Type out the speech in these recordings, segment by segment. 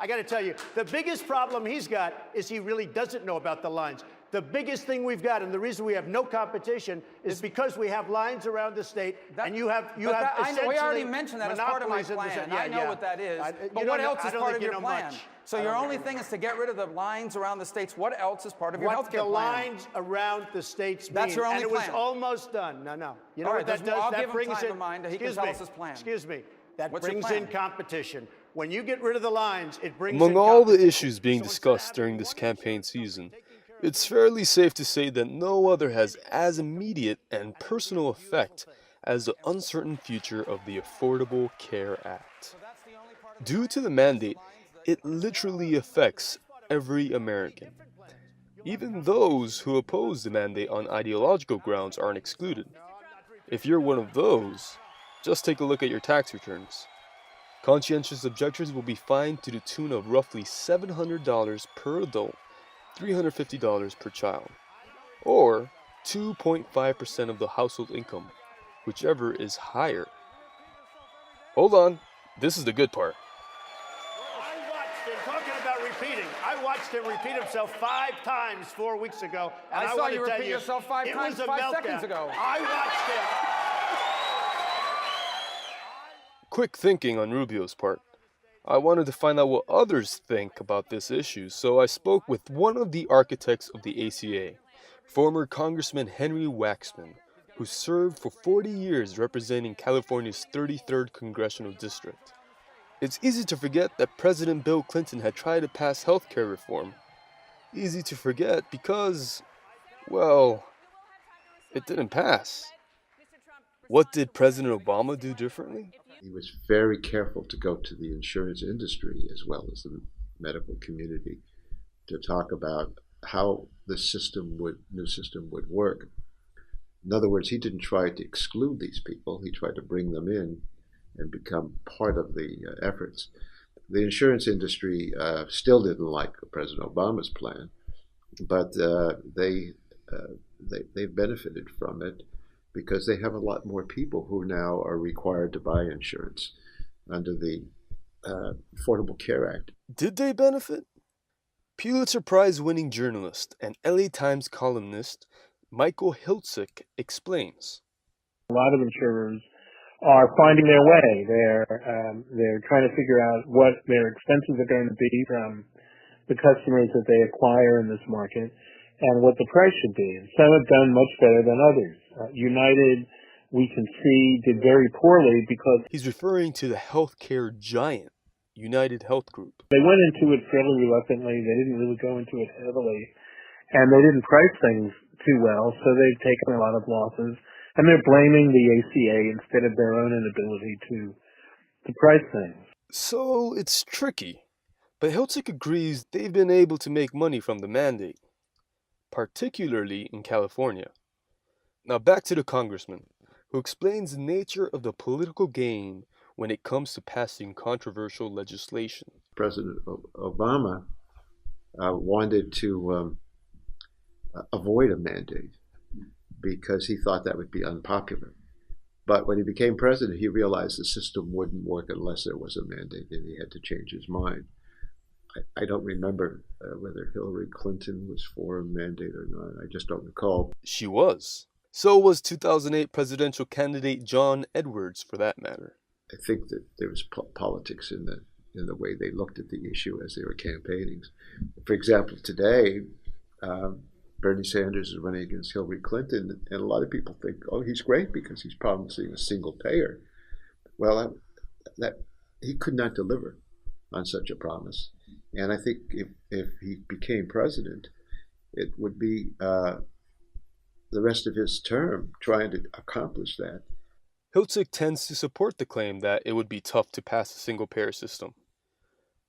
I got to tell you, the biggest problem he's got is he really doesn't know about the lines. The biggest thing we've got, and the reason we have no competition, is because we have lines around the state, and you have essentially we already mentioned that as part of my plan. I know what that is. But what else is part of your plan? So your only thing is to get rid of the lines around the states. What else is part of your health care plan? What the lines around the states mean. That's your only plan. And it was plan. almost done. No. You know All what right, that does? I'll That give him brings time in, of mind. He can tell us his plan. Excuse me. That What's your brings plan? in competition. When you get rid of the lines, it brings Among in all the competition. issues being discussed during this campaign season, it's fairly safe to say that no other has as immediate and personal effect as the uncertain future of the Affordable Care Act. Due to the mandate, it literally affects every American. Even those who oppose the mandate on ideological grounds aren't excluded. If you're one of those, just take a look at your tax returns. Conscientious objectors will be fined to the tune of roughly $700 per adult, $350 per child, or 2.5% of the household income, whichever is higher. Hold on, this is the good part. I watched him repeat himself 5 times 4 weeks ago. And I saw you repeat yourself 5 times 5 seconds ago. I watched him. Quick thinking on Rubio's part. I wanted to find out what others think about this issue, so I spoke with one of the architects of the ACA, former Congressman Henry Waxman, who served for 40 years representing California's 33rd Congressional District. It's easy to forget that President Bill Clinton had tried to pass health care reform. Easy to forget because, well, it didn't pass. What did President Obama do differently? He was very careful to go to the insurance industry as well as the medical community to talk about how the new system would work. In other words, he didn't try to exclude these people. He tried to bring them in and become part of the efforts. The insurance industry still didn't like President Obama's plan, but they benefited from it because they have a lot more people who now are required to buy insurance under the Affordable Care Act. Did they benefit? Pulitzer Prize-winning journalist and LA Times columnist Michael Hiltzik explains. A lot of insurers are finding their way. They're trying to figure out what their expenses are going to be from the customers that they acquire in this market and what the price should be. And some have done much better than others. United, we can see, did very poorly because He's referring to the healthcare giant, United Health Group. They went into it fairly reluctantly. They didn't really go into it heavily. And they didn't price things too well, so they've taken a lot of losses. And they're blaming the ACA instead of their own inability to price things. So it's tricky. But Hiltzik agrees they've been able to make money from the mandate, particularly in California. Now back to the congressman, who explains the nature of the political game when it comes to passing controversial legislation. President Obama wanted to avoid a mandate because he thought that would be unpopular. But when he became president, he realized the system wouldn't work unless there was a mandate, and he had to change his mind. I don't remember whether Hillary Clinton was for a mandate or not. I just don't recall. She was. So was 2008 presidential candidate John Edwards, for that matter. I think that there was politics in the way they looked at the issue as they were campaigning. For example, today, Bernie Sanders is running against Hillary Clinton, and a lot of people think, oh, he's great because he's promising a single payer. Well, that he could not deliver on such a promise. And I think if he became president, it would be the rest of his term trying to accomplish that. Hiltzik tends to support the claim that it would be tough to pass a single-payer system.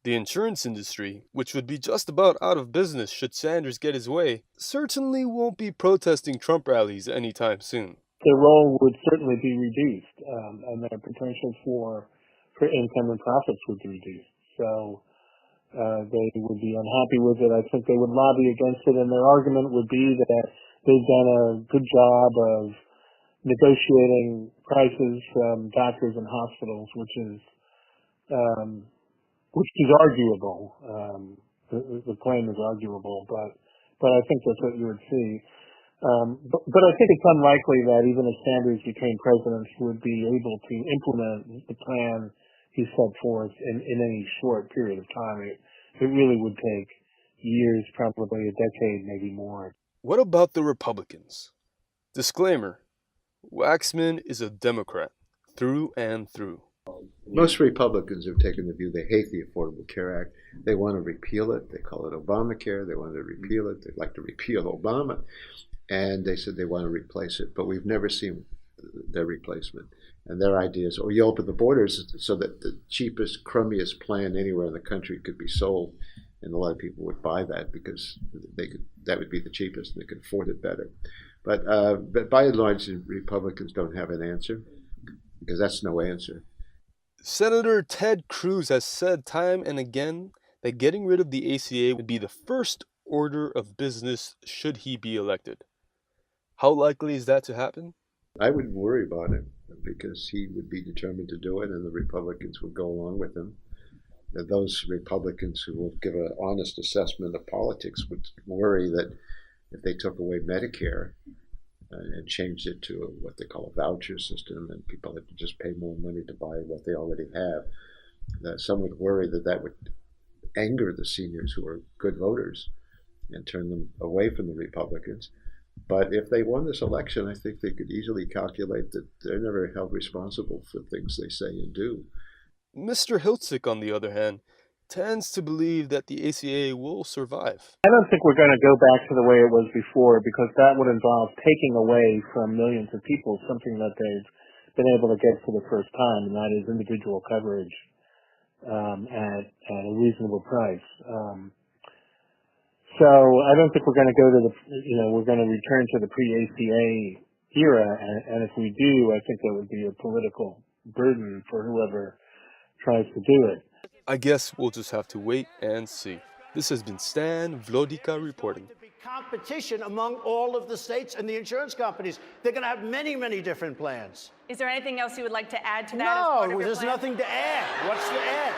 The insurance industry, which would be just about out of business should Sanders get his way, certainly won't be protesting Trump rallies anytime soon. Their role would certainly be reduced, and their potential for income and profits would be reduced. So they would be unhappy with it. I think they would lobby against it, and their argument would be that they've done a good job of negotiating prices from doctors and hospitals, which is which is arguable. The claim is arguable, but I think that's what you would see. But I think it's unlikely that even if Sanders became president, he would be able to implement the plan he set forth in any short period of time. It really would take years, probably a decade, maybe more. What about the Republicans? Disclaimer, Waxman is a Democrat, through and through. Most Republicans have taken the view they hate the Affordable Care Act. They want to repeal it. They call it Obamacare. They want to repeal it. They'd like to repeal Obama. And they said they want to replace it. But we've never seen their replacement. And their idea is, you open the borders so that the cheapest, crummiest plan anywhere in the country could be sold. And a lot of people would buy that because that would be the cheapest and they could afford it better. But by and large, the Republicans don't have an answer because that's no answer. Senator Ted Cruz has said time and again that getting rid of the ACA would be the first order of business should he be elected. How likely is that to happen? I wouldn't worry about it because he would be determined to do it and the Republicans would go along with him. Those Republicans who will give an honest assessment of politics would worry that if they took away Medicare and changed it to what they call a voucher system and people have to just pay more money to buy what they already have, that some would worry that that would anger the seniors who are good voters and turn them away from the Republicans. But if they won this election, I think they could easily calculate that they're never held responsible for things they say and do. Mr. Hiltzik, on the other hand, tends to believe that the ACA will survive. I don't think we're going to go back to the way it was before because that would involve taking away from millions of people something that they've been able to get for the first time, and that is individual coverage at a reasonable price. So I don't think we're going to go to we're going to return to the pre-ACA era, and if we do, I think that would be a political burden for whoever tries to do it. I guess we'll just have to wait and see. This has been Stan Vlodika reporting. To be competition among all of the states and the insurance companies. They're going to have many, many different plans. Is there anything else you would like to add to that? No, there's nothing to add. What's to add?